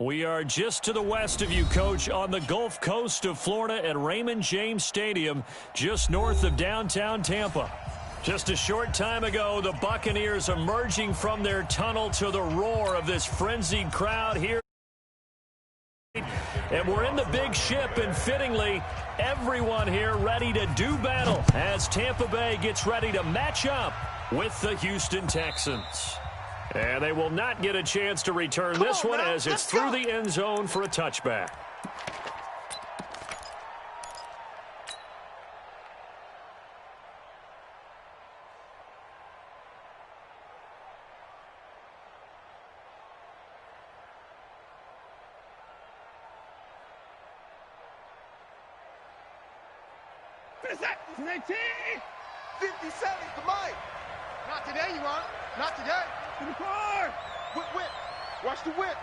We are just to the west of you, Coach, on the Gulf Coast of Florida at Raymond James Stadium, just north of downtown Tampa. Just a short time ago, the Buccaneers emerging from their tunnel to the roar of this frenzied crowd here. And we're in the big ship, and fittingly, everyone here ready to do battle as Tampa Bay gets ready to match up with the Houston Texans. And they will not get a chance to return this one as it's through the end zone for a touchback. It's 18! 50 seconds, the mic! Not today, you want? Not today. To the car! Whip. Watch the whip.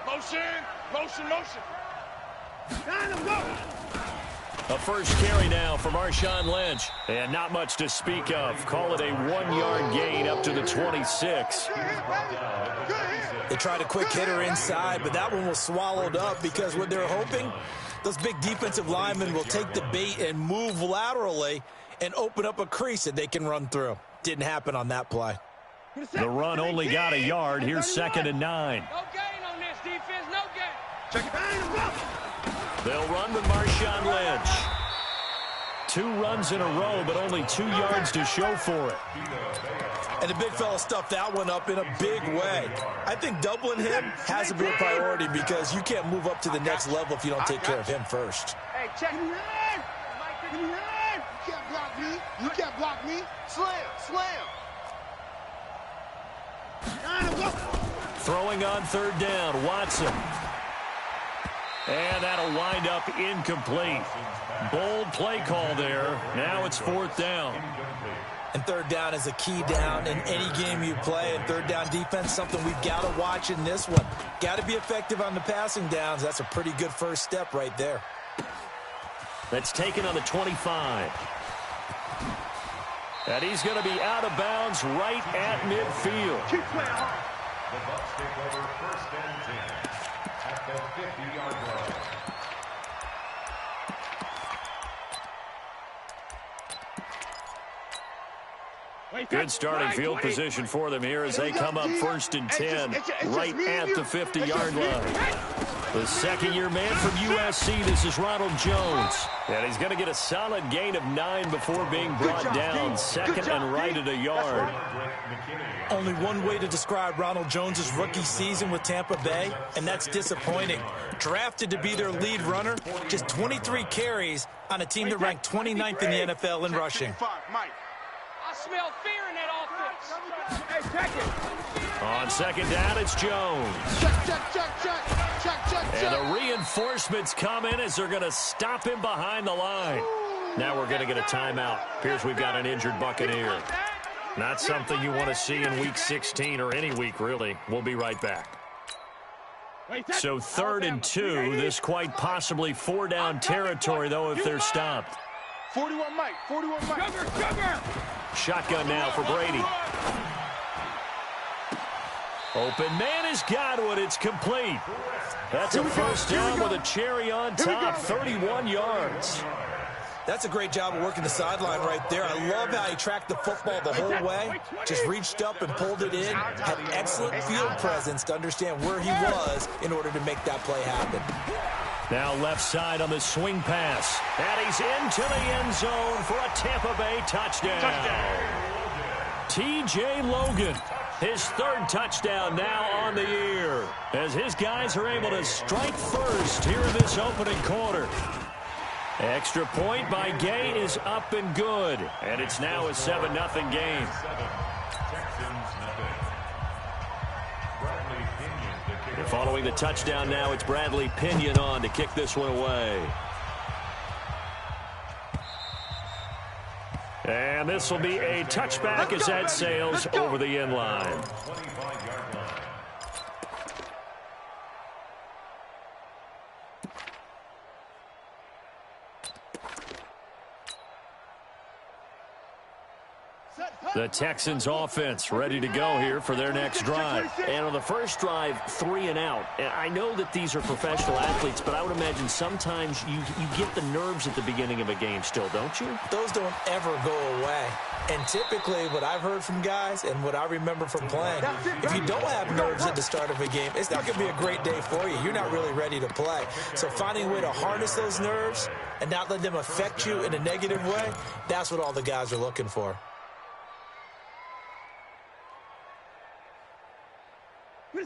Motion. Time to go! A first carry now for Marshawn Lynch. And not much to speak of. Call it a 1-yard gain up to the 26. They tried a quick hitter inside, but that one was swallowed up because what they're hoping, those big defensive linemen will take the bait and move laterally and open up a crease that they can run through. Didn't happen on that play. The run only got a yard. Here's 2nd and 9. No gain on this defense, no gain. Check it. They'll run with Marshawn Lynch. 2 runs in a row, but only 2 yards to show for it. And the big fella stuffed that one up in a big way. I think doubling him has to be a priority because you can't move up to the next level if you don't take care of him first. Hey, check it out. You can't block me. You can't block me. Slam. Throwing on 3rd down, Watson. And that'll wind up incomplete. Bold play call there. Now it's 4th down. And 3rd down is a key down in any game you play. And 3rd down defense, something we've got to watch in this one. Got to be effective on the passing downs. That's a pretty good first step right there. That's taken on the 25. And he's going to be out of bounds right at midfield. Keep playing hard. The Bucs take over 1st and 10 at the 50-yard line. Good starting field position for them here as they come up 1st and 10 right at the 50-yard line. The 2nd-year man from USC, this is Ronald Jones. And he's going to get a solid gain of 9 before being brought down. 2nd and right at a yard. Only one way to describe Ronald Jones' rookie season with Tampa Bay, and that's disappointing. Drafted to be their lead runner, just 23 carries on a team that ranked 29th in the NFL in rushing. I smell fear in that offense. Hey, check it. On 2nd down, it's Jones. Check. And the reinforcements come in as they're going to stop him behind the line. Now we're going to get a timeout. Appears we've got an injured Buccaneer. Not something you want to see in Week 16 or any week, really. We'll be right back. So 3rd and 2. This quite possibly 4-down territory, though, if they're stopped. 41 Mike. Sugar. Shotgun now for Brady. Open man has got one. It's complete. That's a 1st down with a cherry on top. 31 yards. That's a great job of working the sideline right there. I love how he tracked the football the whole way. Just reached up and pulled it in. Had excellent field presence to understand where he was in order to make that play happen. Now left side on the swing pass. And he's into the end zone for a Tampa Bay touchdown. T.J. Logan, his 3rd touchdown now on the year, as his guys are able to strike first here in this opening quarter. Extra point by Gay is up and good, and it's now a 7-0 game. And following the touchdown now, it's Bradley Pinion on to kick this one away. And this will be a touchback as that sails over the end line. The Texans offense ready to go here for their next drive. And on the first drive, 3 and out. And I know that these are professional athletes, but I would imagine sometimes you get the nerves at the beginning of a game still, don't you? Those don't ever go away. And typically what I've heard from guys and what I remember from playing, if you don't have nerves at the start of a game, it's not going to be a great day for you. You're not really ready to play. So finding a way to harness those nerves and not let them affect you in a negative way, that's what all the guys are looking for.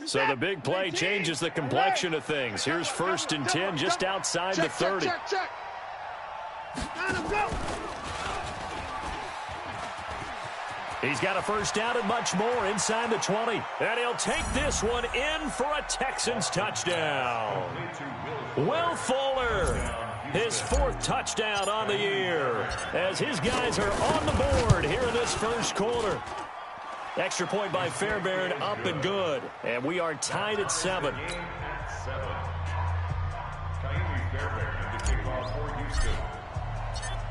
So the big play changes the complexion of things. Here's 1st and 10 just outside the 30. Check. He's got a first down and much more inside the 20. And he'll take this one in for a Texans touchdown. Will Fuller, his 4th touchdown on the year, as his guys are on the board here in this first quarter. Extra point by Fairbairn, up and good. And we are tied at 7.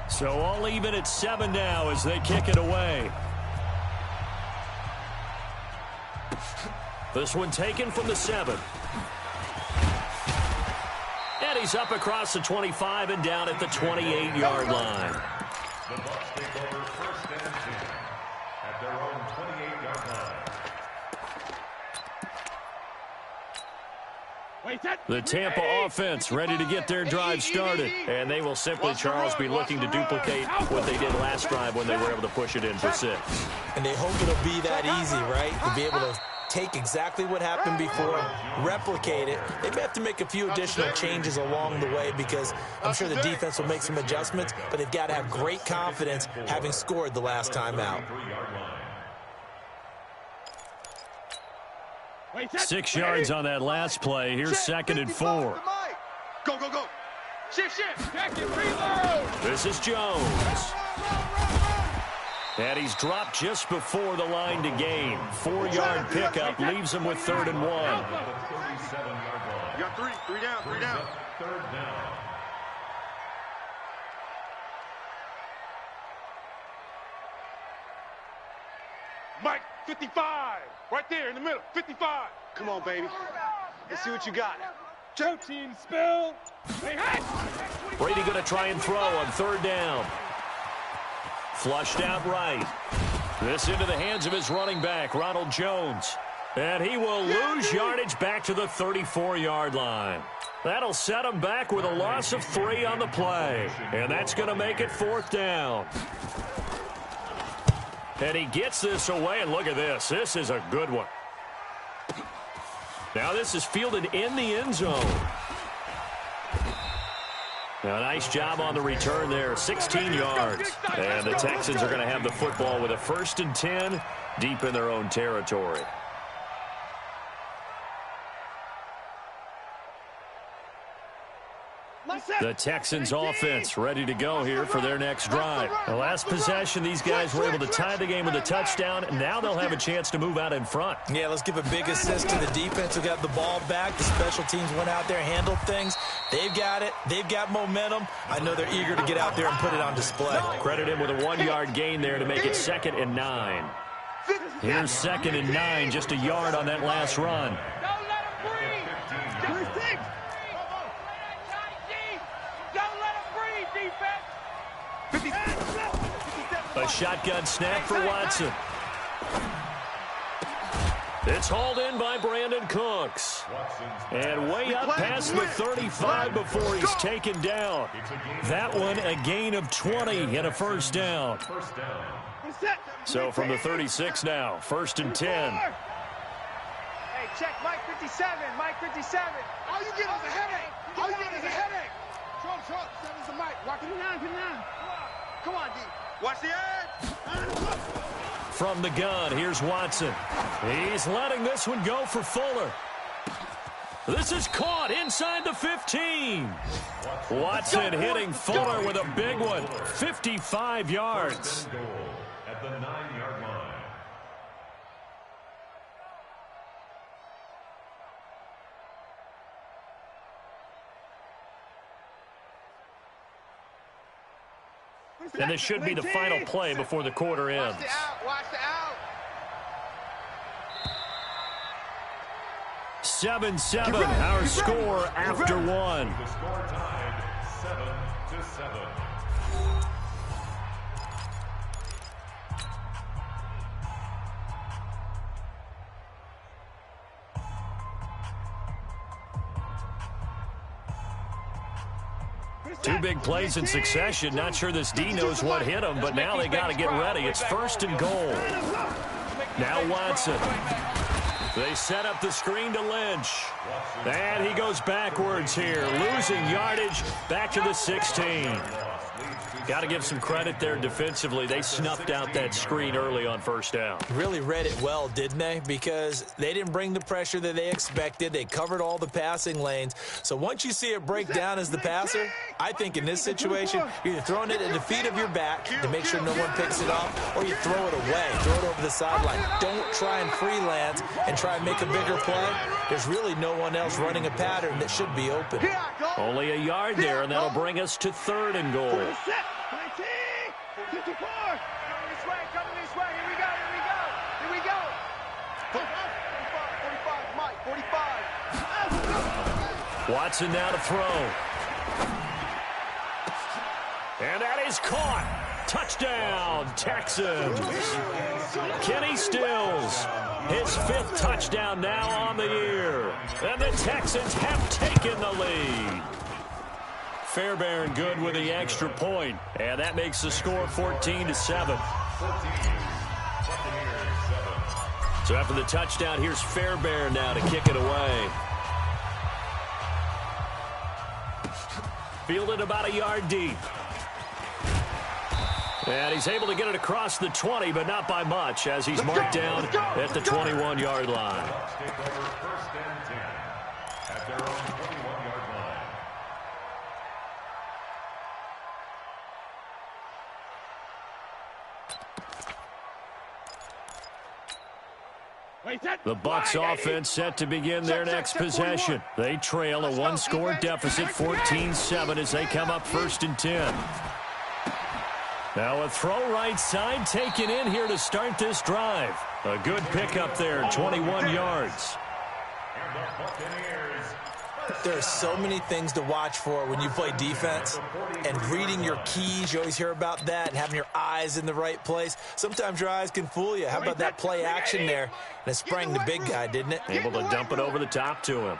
So all even at 7 now as they kick it away. This one taken from the 7. And he's up across the 25 and down at the 28-yard line. The Bucs take over 1st and 10 at their own 28-yard line. The Tampa offense ready to get their drive started. And they will simply, Charles, be looking to duplicate what they did last drive when they were able to push it in for 6. And they hope it'll be that easy, right? To be able to take exactly what happened before, replicate it. They may have to make a few additional changes along the way because I'm sure the defense will make some adjustments, but they've got to have great confidence having scored the last time out. 6 yards on that last play. Here's 2nd and 4. Go. Shift. Back and reload. This is Jones. And he's dropped just before the line to gain. 4-yard pickup leaves him with 3rd and 1. You got 3 down. 3rd down. Mike, 55. Right there in the middle. 55. Come on, baby. Let's see what you got. Two team spill. Hey. Brady going to try and throw on 3rd down. Flushed out right. This into the hands of his running back, Ronald Jones. And he will lose yardage back to the 34-yard line. That'll set him back with a loss of 3 on the play. And that's going to make it 4th down. And he gets this away, and look at this. This is a good one. Now this is fielded in the end zone. Now, nice job on the return there, 16 yards. And the Texans are going to have the football with a 1st and 10 deep in their own territory. The Texans offense ready to go here for their next drive. The last possession, these guys were able to tie the game with a touchdown. Now they'll have a chance to move out in front. Yeah, let's give a big assist to the defense who got the ball back. The special teams went out there, handled things. They've got it. They've got momentum. I know they're eager to get out there and put it on display. Credit him with a 1-yard gain there to make it 2nd and 9. Here's 2nd and 9, just a yard on that last run. A shotgun snap for Watson. It's hauled in by Brandon Cooks. And way up past the 35 before he's taken down. That one a gain of 20 and a 1st down. So from the 36 now, 1st and 10. Hey, check Mike 57. Mike 57. All you get is a headache. All you get is a headache. Trump. 7's a Mike. Walk it down. Come on, D. Watch the edge. From the gun, here's Watson. He's letting this one go for Fuller. This is caught inside the 15. Watson hitting Fuller with a big one. 55 yards. At the 9-yard line. And this should be the final play before the quarter ends. Watch the out. Watch the out. 7-7, our score after one. The score tied 7-7. Two big plays in succession. Not sure this D knows what hit him, but now they got to get ready. It's 1st and goal. Now Watson. They set up the screen to Lynch. And he goes backwards here, losing yardage back to the 16. Got to give some credit there defensively. They snuffed out that screen early on 1st down. Really read it well, didn't they? Because they didn't bring the pressure that they expected. They covered all the passing lanes. So once you see it break down as the passer, I think in this situation, you're either throwing it at the feet of your back to make sure no one picks it up, or you throw it away, throw it over the sideline. Don't try and freelance and try and make a bigger play. There's really no one else running a pattern that should be open. Only a yard there, and that'll bring us to 3rd and goal. 54. Coming this way. Here we go. Here we go. 45, Mike. 45. Watson now to throw. And that is caught. Touchdown, Texans. Kenny Stills, his 5th touchdown now on the year. And the Texans have taken the lead. Fairbairn good with the extra point, and that makes the score 14-7. So after the touchdown, here's Fairbairn now to kick it away. Fielded about a yard deep. And he's able to get it across the 20, but not by much, as he's marked down at the 21-yard line. Take over 1st and 10 at their own 21-yard line. The Bucs offense set to begin their next possession. They trail a 1-score deficit, 14-7, as they come up 1st and 10. Now a throw right side taken in here to start this drive. A good pickup there, 21 yards. And the Buccaneers. There are so many things to watch for when you play defense, and reading your keys, you always hear about that, and having your eyes in the right place. Sometimes your eyes can fool you. How about that play action there? And it sprang the big guy, didn't it? Able to dump it over the top to him.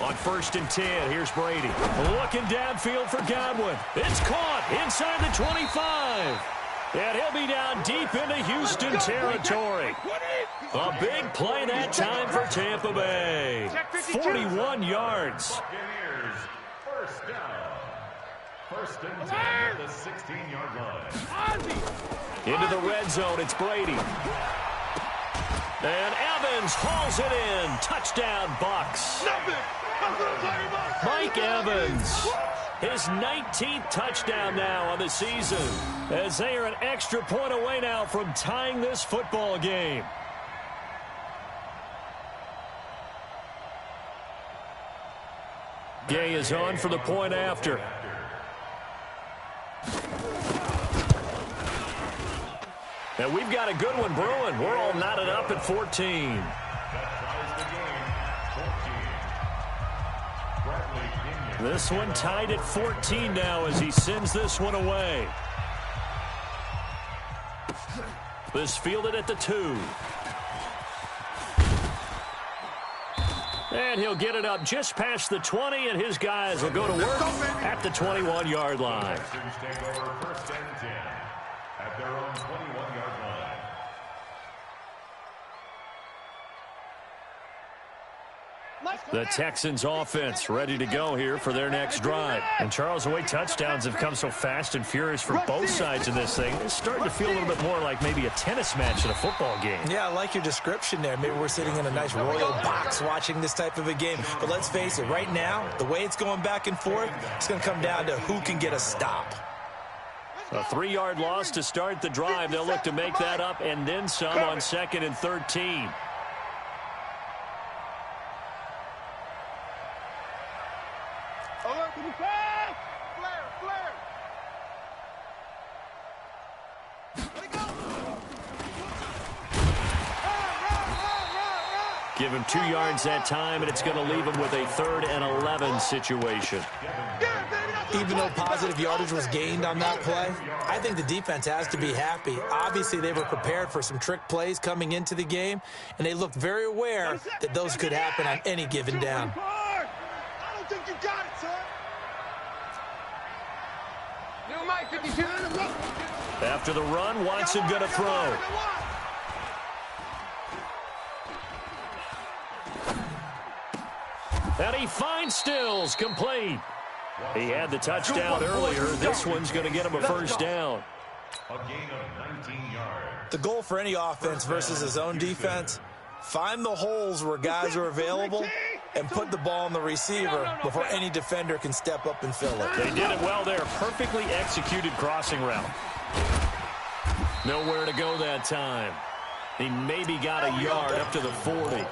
On 1st and 10, here's Brady. Looking downfield for Godwin. It's caught inside the 25. And he'll be down deep into Houston territory. A big play that time for Tampa Bay. 41 yards. Buccaneers, 1st down. 1st and 10 at the 16-yard line. Into the red zone, it's Brady. And Evans hauls it in. Touchdown, Bucs. Mike Evans, his 19th touchdown now on the season, as they are an extra point away now from tying this football game. Gay is on for the point after. And we've got a good one brewing. We're all knotted up at 14. This one tied at 14 now as he sends this one away. This fielded at the 2. And he'll get it up just past the 20, and his guys will go to work at the 21-yard line. Take over 1st and 10 at their own 21-yard line. The Texans offense ready to go here for their next drive. And Charles, the way touchdowns have come so fast and furious for both sides in this thing, it's starting to feel a little bit more like maybe a tennis match in a football game. Yeah, I like your description there. Maybe we're sitting in a nice royal box watching this type of a game. But let's face it, right now, the way it's going back and forth, it's going to come down to who can get a stop. A 3-yard loss to start the drive. They'll look to make that up and then some on 2nd and 13. Give him 2 yards that time, and it's going to leave him with a 3rd and 11 situation. Even though positive yardage was gained on that play, I think the defense has to be happy. Obviously, they were prepared for some trick plays coming into the game, and they looked very aware that those could happen on any given down. I don't think you got it, son. New Mike, 52. After the run, Watson going to throw. And he finds Stills, complete. He had the touchdown earlier. This one's going to get him a 1st down. A gain of 19 yards. The goal for any offense versus his own defense, find the holes where guys are available and put the ball on the receiver before any defender can step up and fill it. They did it well there. Perfectly executed crossing route. Nowhere to go that time. He maybe got a yard up to the 40.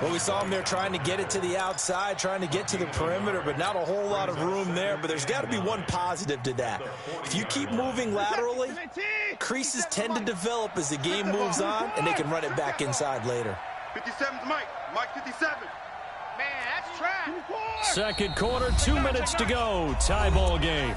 Well, we saw him there trying to get it to the outside, trying to get to the perimeter, but not a whole lot of room there. But there's got to be one positive to that. If you keep moving laterally, creases tend to develop as the game moves on, and they can run it back inside later. 57's Mike. Mike 57. Man, that's trash. Second quarter, 2 minutes to go. Tie ball game.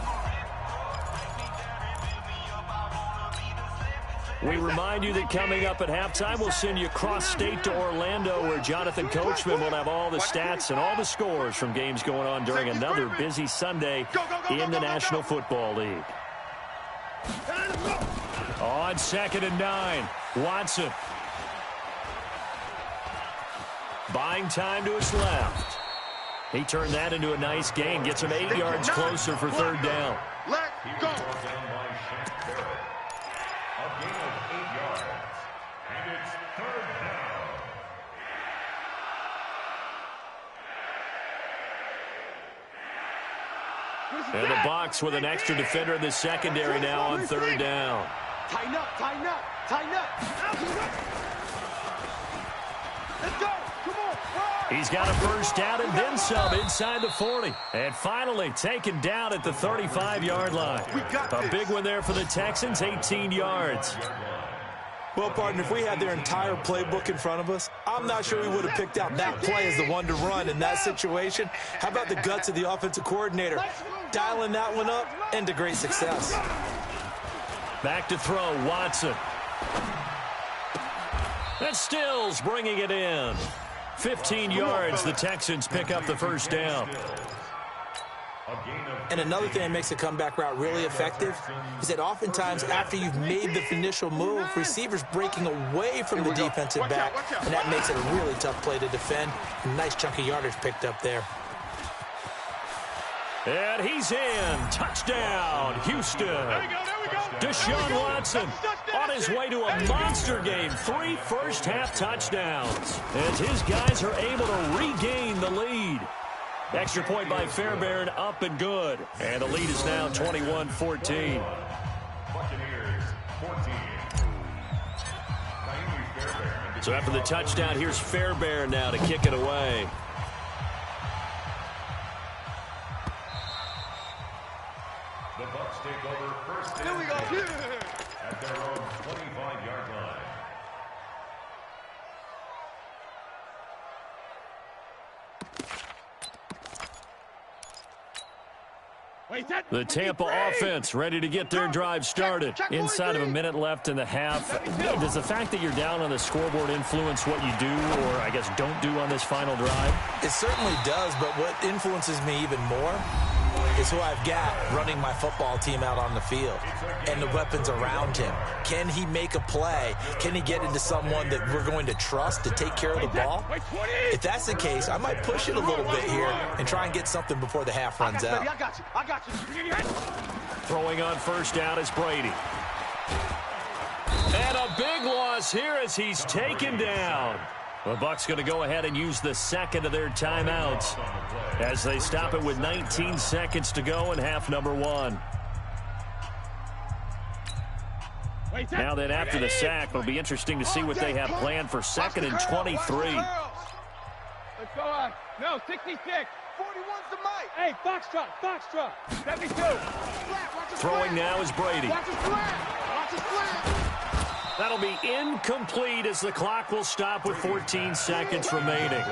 We remind you that coming up at halftime, we'll send you cross-state to Orlando, where Jonathan Coachman will have all the stats and all the scores from games going on during another busy Sunday in the National Football League. On 2nd and 9, Watson. Buying time to his left. He turned that into a nice gain, gets him 8 yards closer for 3rd down. Let's go. And the box with an extra defender in the secondary now on 3rd down. Tighten up, tighten up, tighten up. Let's go. Come on. He's got a 1st down and then some inside the 40. And finally taken down at the 35-yard line. A big one there for the Texans, 18 yards. Well, partner, if we had their entire playbook in front of us, I'm not sure we would have picked out that play as the one to run in that situation. How about the guts of the offensive coordinator? Dialing that one up into great success. Back to throw, Watson. That's Stills bringing it in. 15 yards, the Texans pick up the 1st down. And another thing that makes a comeback route really effective is that oftentimes after you've made the initial move, receivers breaking away from the defensive back, and that makes it a really tough play to defend. A nice chunk of yardage picked up there. And he's in. Touchdown, Houston. Deshaun Watson on his way to a monster game. 3 first-half touchdowns. As his guys are able to regain the lead. Extra point by Fairbairn, up and good. And the lead is now 21-14. Buccaneers, 14. So after the touchdown, here's Fairbairn now to kick it away. The Bucs take over 1st and Here we go. 10 at their own 25-yard line. The Tampa offense ready to get their drive started. Inside of a minute left in the half. Does the fact that you're down on the scoreboard influence what you do, or I guess don't do on this final drive? It certainly does, but what influences me even more is who I've got running my football team out on the field and the weapons around him. Can he make a play? Can he get into someone that we're going to trust to take care of the ball? If that's the case, I might push it a little bit here and try and get something before the half runs out. I got you. I got you. Throwing on 1st down is Brady. And a big loss here as he's taken down. The Bucs going to go ahead and use the 2nd of their timeouts as they stop it with 19 seconds to go in half number 1. Now then, after the sack, it'll be interesting to see what they have planned for 2nd and 23. Let's go on. No, 66. 41's the mic. Hey, Foxtrot. 72. Throwing now is Brady. Watch his flat. That'll be incomplete as the clock will stop with 14 seconds remaining.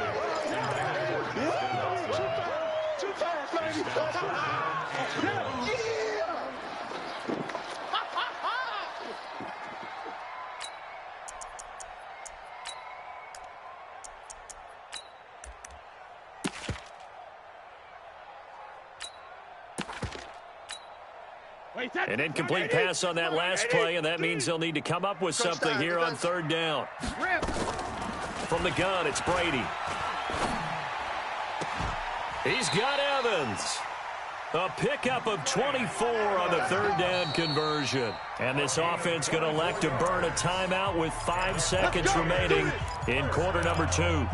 An incomplete pass on that last play, and that means they'll need to come up with something here on third down. From the gun, it's Brady. He's got Evans. A pickup of 24 on the third down conversion. And this offense going to elect to burn a timeout with 5 seconds remaining in quarter number 2. 1st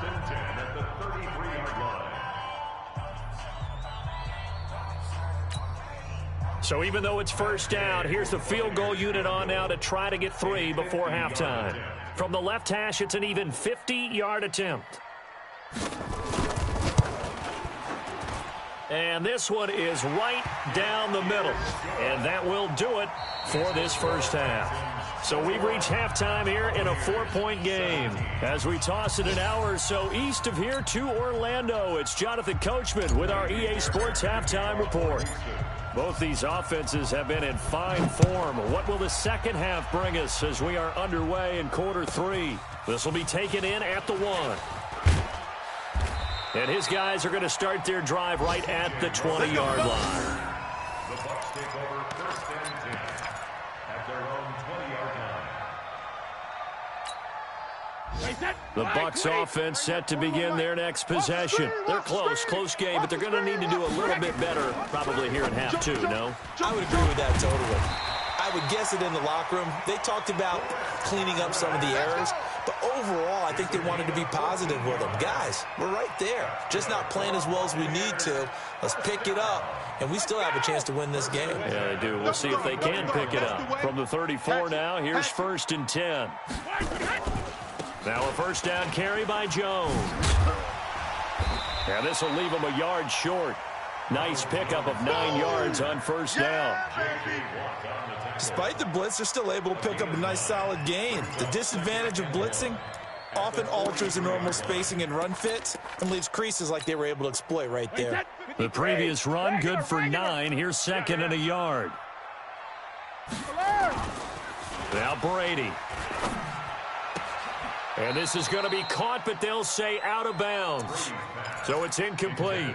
and 10 at the 33-yard line. So even though it's first down, here's the field goal unit on now to try to get 3 before halftime. From the left hash, it's an even 50-yard attempt. And this one is right down the middle. And that will do it for this first half. So we've reached halftime here in a 4-point game. As we toss it an hour or so east of here to Orlando, it's Jonathan Coachman with our EA Sports Halftime Report. Both these offenses have been in fine form. What will the second half bring us as we are underway in quarter 3? This will be taken in at the 1. And his guys are going to start their drive right at the 20-yard line. The Bucs take over 1st and 10 at their own 20-yard line. The Bucs offense set to begin their next possession. They're close game, but they're going to need to do a little bit better probably here in half 2, no? I would agree with that totally. I would guess it in the locker room. They talked about cleaning up some of the errors, but overall, I think they wanted to be positive with them. Guys, we're right there. Just not playing as well as we need to. Let's pick it up, and we still have a chance to win this game. Yeah, they do. We'll see if they can pick it up. From the 34 now, here's 1st and 10. Now a first down carry by Jones. And this will leave him a yard short. Nice pickup of 9 yards on first down. Despite the blitz, they're still able to pick up a nice solid gain. The disadvantage of blitzing often alters the normal spacing and run fits and leaves creases like they were able to exploit right there. The previous run good for 9. Here's 2nd and a yard. Now Brady. And this is going to be caught, but they'll say out of bounds. So it's incomplete.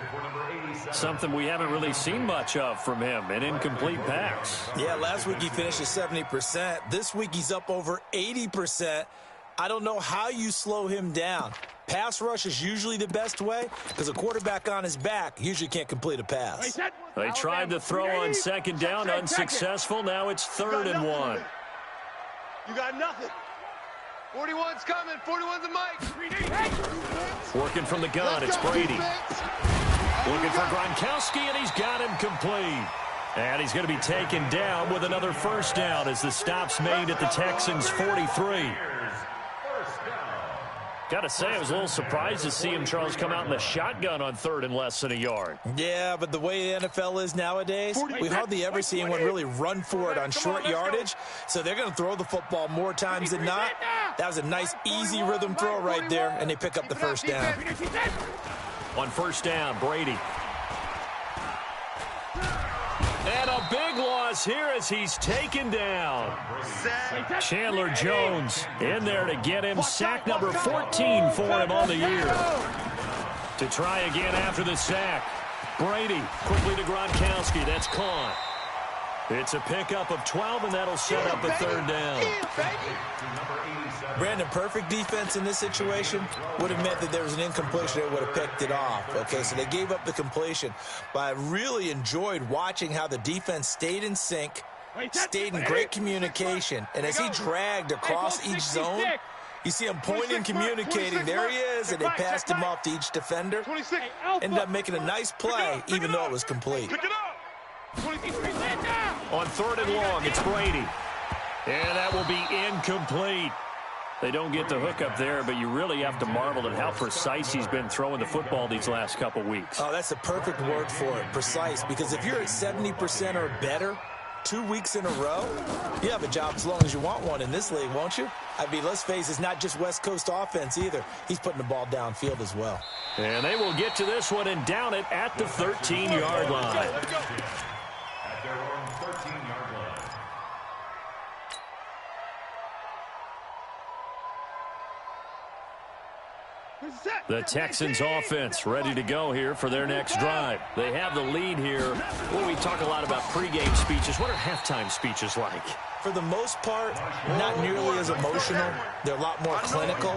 Something we haven't really seen much of from him, an incomplete pass. Yeah, last week he finished at 70%. This week he's up over 80%. I don't know how you slow him down. Pass rush is usually the best way because a quarterback on his back usually can't complete a pass. They tried to throw on 2nd down, unsuccessful. Now it's 3rd and 1. You got nothing. 41's coming. 41's a mic. Working from the gun, it's Brady. Looking for Gronkowski, and he's got him complete. And he's going to be taken down with another first down as the stop's made at the Texans' 43. Got to say, I was a little surprised to see him, Charles, come out in the shotgun on 3rd and less than a yard. Yeah, but the way the NFL is nowadays, we hardly ever see anyone really run for it on short yardage. So they're going to throw the football more times than not. That was a nice, easy rhythm throw right there, and they pick up the first down. On first down, Brady. And a big loss here as he's taken down. Chandler Jones in there to get him. Sack number 14 for him on the year. To try again after the sack. Brady quickly to Gronkowski. That's caught. It's a pickup of 12, and that'll set up a 3rd down. Brandon, perfect defense in this situation would have meant that there was an incompletion that would have picked it off. Okay, so they gave up the completion. But I really enjoyed watching how the defense stayed in sync, stayed in great communication. And as he dragged across each zone, you see him pointing, communicating. There he is, and they passed him off to each defender. Ended up making a nice play, even though it was complete. On 3rd and long, it's Brady. And that will be incomplete. They don't get the hook up there, but you really have to marvel at how precise he's been throwing the football these last couple weeks. Oh, that's the perfect word for it, precise. Because if you're at 70% or better, 2 weeks in a row? You have a job as long as you want one in this league, won't you? I mean, let's face it, it's not just West Coast offense either. He's putting the ball downfield as well. And they will get to this one and down it at the 13-yard line. At their own 13-yard line. The Texans offense ready to go here for their next drive. They have the lead here. Well, we talk a lot about pregame speeches. What are halftime speeches like? For the most part, not nearly as emotional. They're a lot more clinical.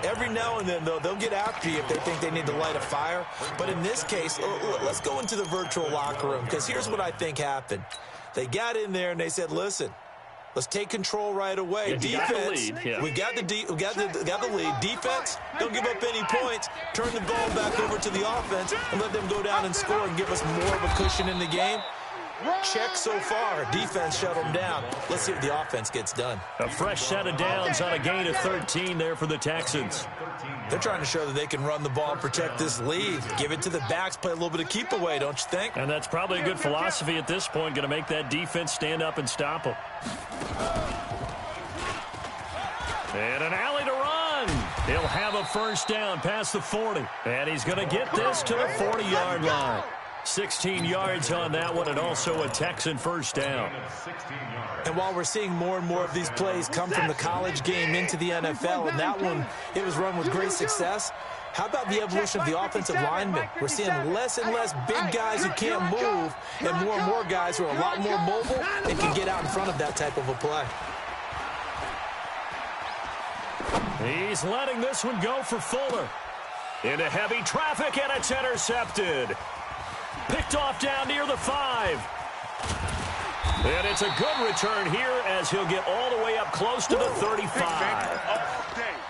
Every now and then, though, they'll get after you if they think they need to light a fire. But in this case, let's go into the virtual locker room, because here's what I think happened. They got in there and they said, listen, let's take control right away. Defense, we got the lead. Defense, don't give up any points. Turn the ball back over to the offense and let them go down and score and give us more of a cushion in the game. Check so far. Defense shut them down. Let's see what the offense gets done. A fresh set of downs on a gain of 13 there for the Texans. They're trying to show that they can run the ball and protect this lead. Give it to the backs, play a little bit of keep away, don't you think? And that's probably a good philosophy at this point, going to make that defense stand up and stop them. And an alley to run. He'll have a first down past the 40. And he's going to get this to the 40-yard line. 16 yards on that one, and also a Texan first down. And while we're seeing more and more of these plays come from the college game into the NFL, and that one, it was run with great success, how about the evolution of the offensive linemen? We're seeing less and less big guys who can't move, and more guys who are a lot more mobile and can get out in front of that type of a play. He's letting this one go for Fuller. Into heavy traffic, and it's intercepted. Picked off down near the 5. And it's a good return here as he'll get all the way up close to the 35.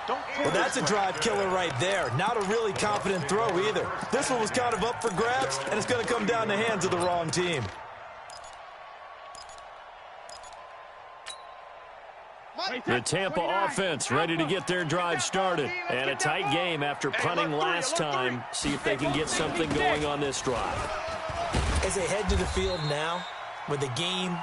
Well, that's a drive killer right there. Not a really confident throw either. This one was kind of up for grabs, and it's going to come down the hands of the wrong team. The Tampa offense ready to get their drive started. And a tight game after punting last time. See if they can get something going on this drive. As they head to the field now, with the game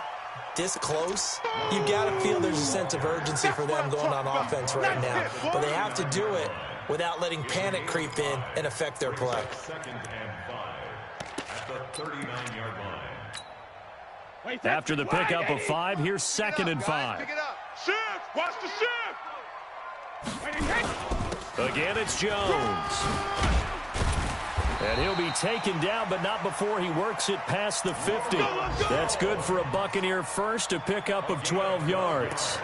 this close, you got to feel there's a sense of urgency for them going on offense right now. But they have to do it without letting panic creep in and affect their play. Second and 5 at the 39-yard line. After the pickup of 5, here's 2nd and 5. Shift! Watch the shift! Again, it's Jones. And he'll be taken down, but not before he works it past the 50. That's good for a Buccaneer first, a pickup of 12 yards.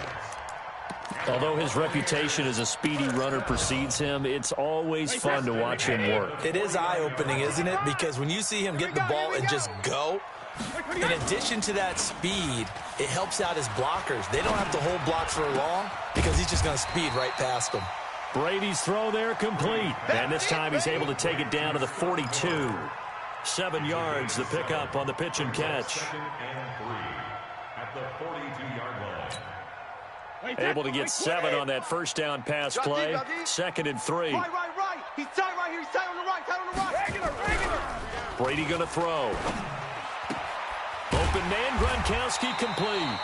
Although his reputation as a speedy runner precedes him, it's always fun to watch him work. It is eye-opening, isn't it? Because when you see him get the ball and just go, in addition to that speed, it helps out his blockers. They don't have to hold blocks for long because he's just going to speed right past them. Brady's throw there complete. And this time he's able to take it down to the 42. 7 yards, the pickup on the pitch and catch. 2nd and 3 at the 42-yard line. Able to get 7 on that first down pass play. 2nd and 3. Right. He's tight right here. He's tight on the right. Regular. Brady going to throw. Open man, Gronkowski complete.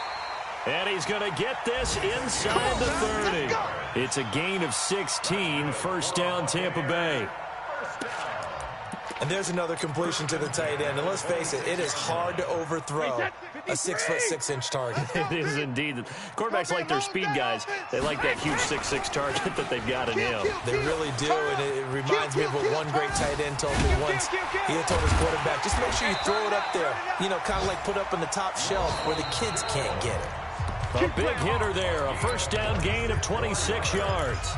And he's going to get this inside the 30. It's a gain of 16, first down Tampa Bay. And there's another completion to the tight end. And let's face it, it is hard to overthrow a 6'6" target. It is indeed. Quarterbacks like their speed guys. They like that huge 6'6" target that they've got in him. They really do, and it reminds me of what one great tight end told me once. He had told his quarterback, just make sure you throw it up there. You know, kind of like put up on the top shelf where the kids can't get it. A big hitter there. A first down gain of 26 yards.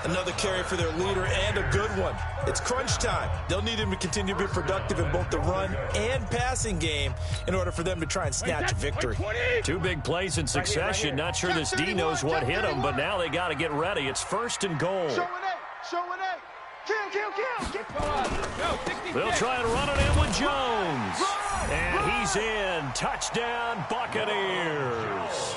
Another carry for their leader, and a good one. It's crunch time. They'll need him to continue to be productive in both the run and passing game in order for them to try and snatch a victory. 2 big plays in succession. Not sure this D knows what hit him, but now they got to get ready. It's 1st and goal. Showing eight. Kill. They'll try and run it in with Jones. And he's in. Touchdown, Buccaneers.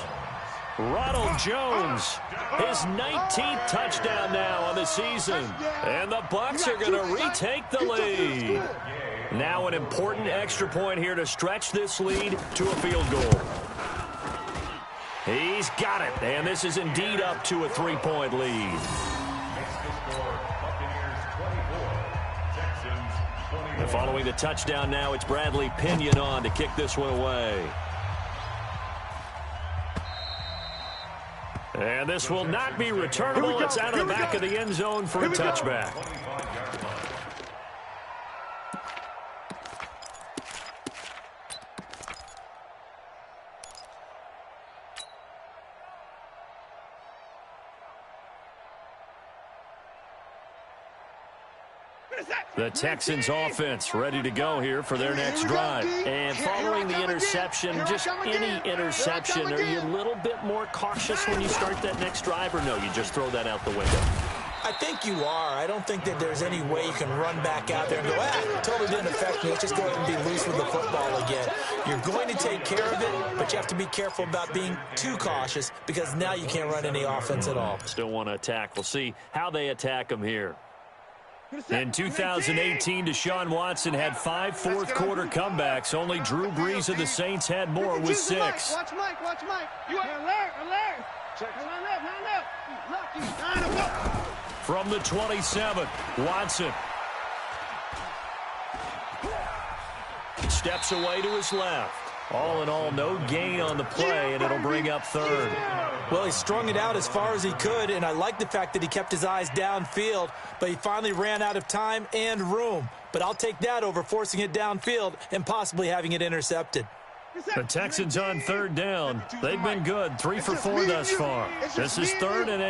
Ronald Jones, his 19th touchdown now on the season. And the Bucs are going to retake the lead. Now an important extra point here to stretch this lead to a field goal. He's got it, and this is indeed up to a 3-point lead. And following the touchdown now, it's Bradley Pinion on to kick this one away. And this will not be returnable. It's out of the back of the end zone for a touchback. The Texans offense ready to go here for their next drive. And following the interception, just any interception, are you a little bit more cautious when you start that next drive, or no, you just throw that out the window? I think you are. I don't think that there's any way you can run back out there and go, totally didn't affect me. Let's just go ahead and be loose with the football again. You're going to take care of it, but you have to be careful about being too cautious because now you can't run any offense at all. Still want to attack. We'll see how they attack them here. In 2018, Deshaun Watson had 5 fourth-quarter comebacks. Only Drew Brees of the Saints had more with 6. Watch Mike, watch Mike. You alert. Line up. From the 27, Watson steps away to his left. All in all, no gain on the play, and it'll bring up 3rd. Well, he strung it out as far as he could, and I like the fact that he kept his eyes downfield, but he finally ran out of time and room. But I'll take that over forcing it downfield and possibly having it intercepted. The Texans on 3rd down. They've been good, 3 for 4 thus far. This is 3rd and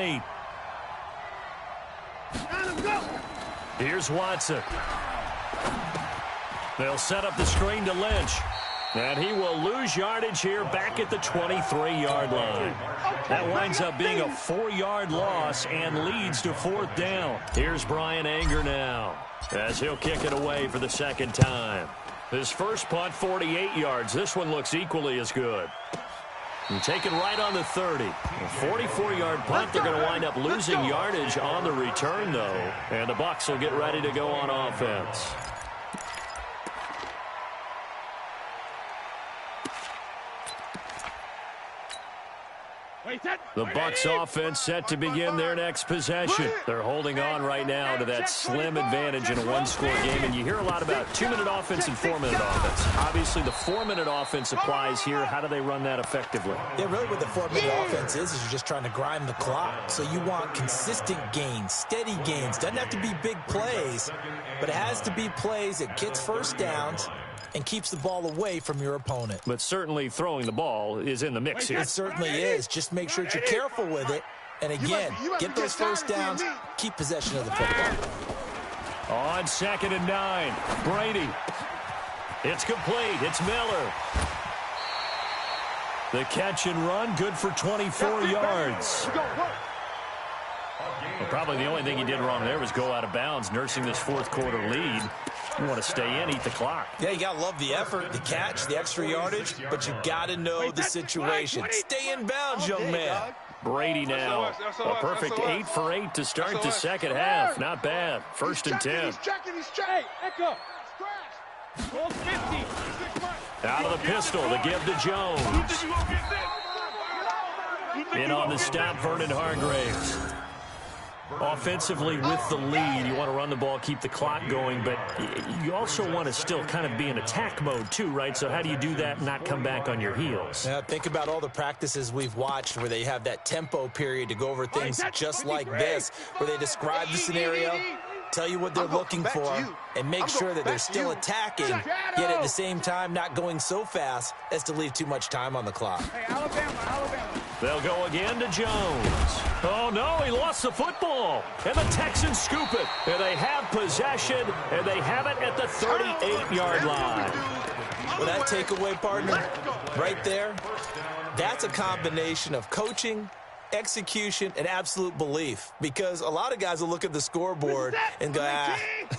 8. Here's Watson. They'll set up the screen to Lynch. And he will lose yardage here back at the 23-yard line. That winds up being a 4-yard loss and leads to 4th down. Here's Brian Anger now as he'll kick it away for the 2nd time. His first punt, 48 yards. This one looks equally as good. And taken right on the 30. A 44-yard punt. They're going to wind up losing yardage on the return, though. And the Bucs will get ready to go on offense. The Bucs offense set to begin their next possession. They're holding on right now to that slim advantage in a one-score game. And you hear a lot about 2-minute offense and 4-minute offense. Obviously, the 4-minute offense applies here. How do they run that effectively? Yeah, really what the 4-minute offense is you're just trying to grind the clock. So you want consistent gains, steady gains. Doesn't have to be big plays, but it has to be plays that gets first downs and keeps the ball away from your opponent. But certainly throwing the ball is in the mix here. It certainly is. Just make sure that you're careful with it. And again, get those first downs, keep possession of the football. On 2nd and 9, Brady. It's complete. It's Miller. The catch and run, good for 24 yards. Well, probably the only thing he did wrong there was go out of bounds, nursing this 4th-quarter lead. You want to stay in, eat the clock. Yeah, you got to love the effort, the catch, the extra yardage, but you got to know the situation. Stay in bounds, young man. Brady now. A perfect 8 for 8 to start the second half. Not bad. 1st and 10. Out of the pistol, the give to Jones. In on the stop, Vernon Hargreaves. Offensively with the lead, you want to run the ball, keep the clock going, but you also want to still kind of be in attack mode too, right? So how do you do that and not come back on your heels? Yeah, think about all the practices we've watched where they have that tempo period to go over things just like this, where they describe the scenario, tell you what they're looking for, and make sure that they're still attacking, yet at the same time not going so fast as to leave too much time on the clock. Hey, Alabama. They'll go again to Jones. Oh, no, he lost the football. And the Texans scoop it. And they have possession, and they have it at the 38-yard line. Well, that takeaway, partner, right there, that's a combination of coaching, execution, and absolute belief, because a lot of guys will look at the scoreboard and go,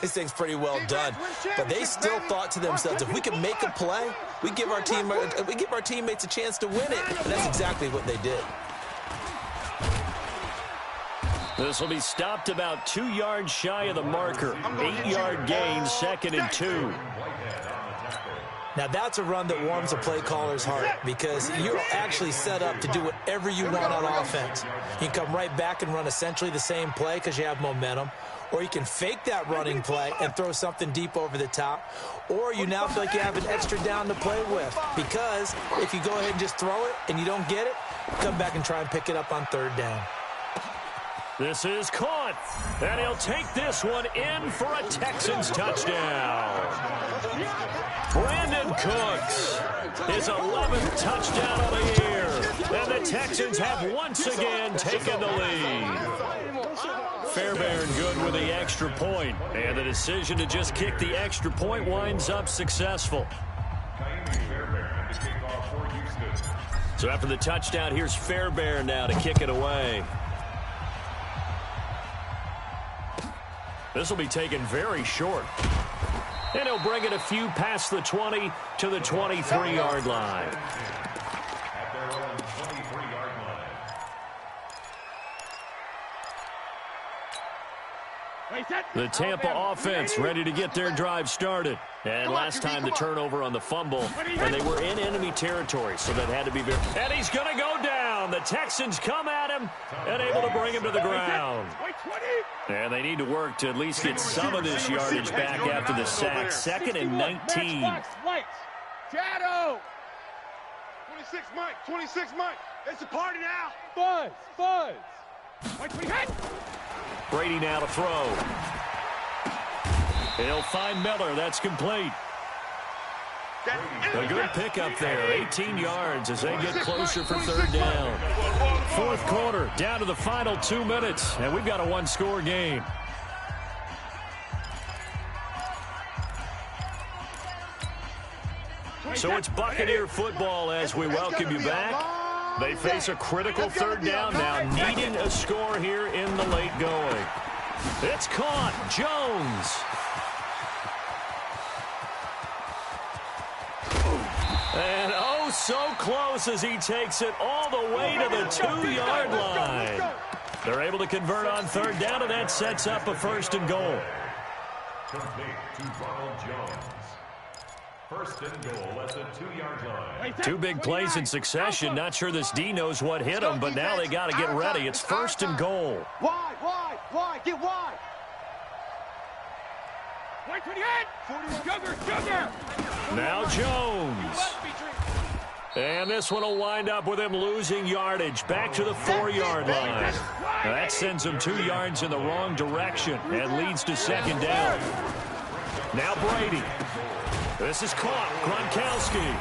this thing's pretty well done. But they still thought to themselves, if we can make a play, we give our teammates a chance to win it. And that's exactly what they did. This will be stopped about 2 yards shy of the marker. 8-yard gain, 2nd and 2. Now, that's a run that warms a play caller's heart because you're actually set up to do whatever you want on offense. You can come right back and run essentially the same play because you have momentum, or you can fake that running play and throw something deep over the top, or you now feel like you have an extra down to play with because if you go ahead and just throw it and you don't get it, come back and try and pick it up on third down. This is caught, and he'll take this one in for a Texans touchdown. Brandon Cooks, his 11th touchdown of the year, and the Texans have once again taken the lead. Fairbairn good with the extra point, and the decision to just kick the extra point winds up successful. So after the touchdown, here's Fairbairn now to kick it away. This will be taken very short. And he'll bring it a few past the 20 to the 23-yard line. At their own 23-yard line. The Tampa offense ready to get their drive started. And last time the turnover on the fumble, and they were in enemy territory, so that had to be very... And he's going to go down. The Texans come at him and able to bring him to the ground. And they need to work to at least get some of this yardage back after the sack. 2nd and 19. Shadow. 26 Mike. 26 Mike. It's a party now. Buzz. Brady now to throw. He'll find Miller. That's complete. A good pickup there. 18 yards as they get closer for third down. Fourth quarter, down to the final 2 minutes, and we've got a one-score game. So it's Buccaneer football as we welcome you back. They face a critical third down now, needing a score here in the late going. It's caught. Jones. And oh, so close as he takes it all the way to the 2-yard line. They're able to convert on third down, and that sets up a 1st and goal. Complete to Ronald Jones. 1st and goal at the 2-yard line. 2 big plays in succession. Not sure this D knows what hit him, but now they got to get ready. It's 1st and goal. Wide. Get wide. Now Jones. And this one will wind up with him losing yardage back to the 4-yard line. Now that sends him 2 yards in the wrong direction and leads to 2nd down. Now Brady. This is caught. Gronkowski.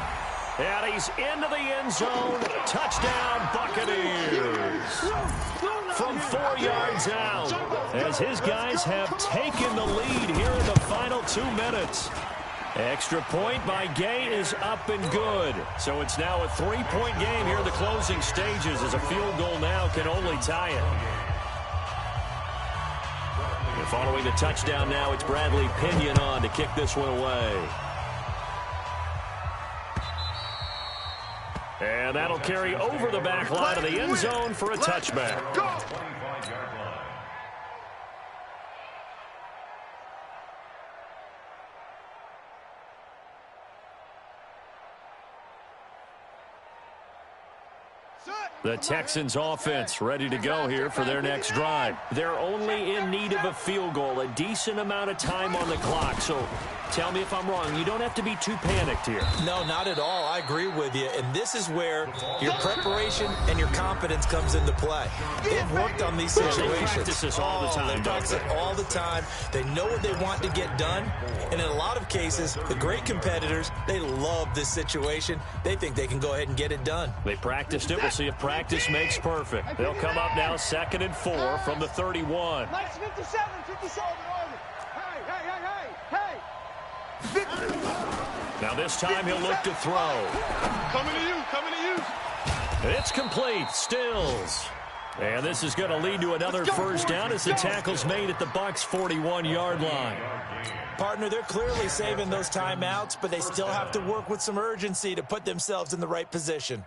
And he's into the end zone. Touchdown, Buccaneers. From 4 yards out, as his guys have taken the lead here in the final 2 minutes. Extra point by Gay is up and good. So it's now a 3-point game here in the closing stages, as a field goal now can only tie it. And following the touchdown now, it's Bradley Pinion on to kick this one away. And that'll carry over the back line of the end zone for a touchback. 25-yard line. The Texans offense ready to go here for their next drive. They're only in need of a field goal, a decent amount of time on the clock. So tell me if I'm wrong. You don't have to be too panicked here. No, not at all. I agree with you. And this is where your preparation and your confidence comes into play. They've worked on these situations. They practice this all the time. They practice it all the time. They know what they want to get done. And in a lot of cases, the great competitors, they love this situation. They think they can go ahead and get it done. They practiced it. We'll see if practice makes perfect. They'll come up now 2nd and 4 from the 31. Nice 57. Hey. Now this time he'll look to throw. Coming to you. It's complete. Stills. And this is going to lead to another first down as the tackle's made at the Bucs' 41-yard line. Partner, they're clearly saving those timeouts, but they still have to work with some urgency to put themselves in the right position.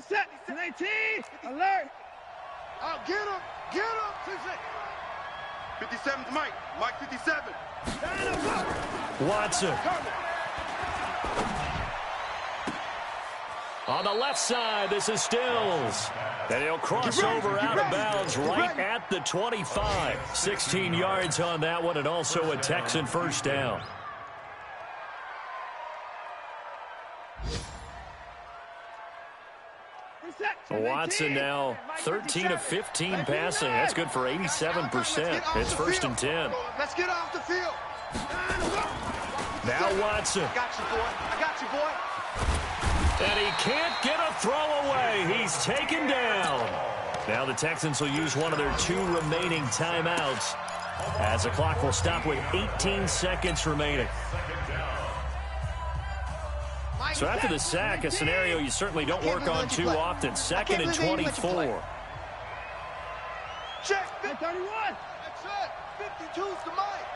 Set. 19. Alert. Oh, get him. 57's Mike. Mike 57. Watson. On the left side, this is Stills. And he'll cross over out of bounds right at the 25. 16 yards on that one, and also a Texan first down. Watson now 13 of 15 passing. That's good for 87%. It's first and 10. Let's get off the field. Now Watson. I got you, boy. I got you, boy. And he can't get a throw away. He's taken down. Now the Texans will use one of their 2 remaining timeouts as the clock will stop with 18 seconds remaining. So after the sack, a scenario you certainly don't work on too often. 2nd and 24. Check. 31. That's it. 52's the mic.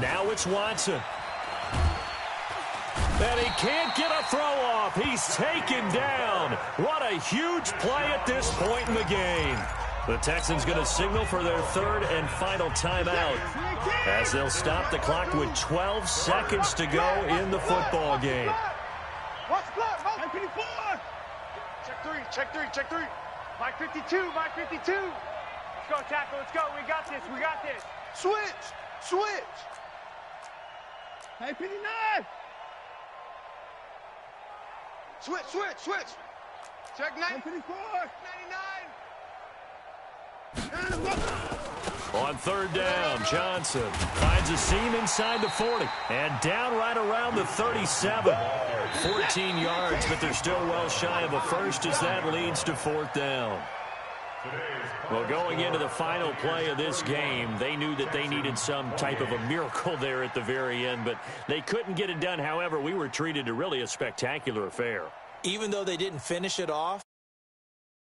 Now it's Watson. And he can't get a throw off. He's taken down. What a huge play at this point in the game. The Texans going to signal for their 3rd and final timeout as they'll stop the clock with 12 seconds to go in the football game. Watch the clock. Mike 54. Check 3. Check 3. Check 3. Mike 52. Mike 52. Let's go, tackle. Let's go. We got this. We got this. Switch. Switch. Mike 59. Switch, switch, switch. Check 94. 99. On 3rd down, Johnson finds a seam inside the 40 and down right around the 37. 14 yards, but they're still well shy of a first as that leads to 4th down. Well, going into the final play of this game, they knew that they needed some type of a miracle there at the very end, but they couldn't get it done. However, we were treated to really a spectacular affair. Even though they didn't finish it off,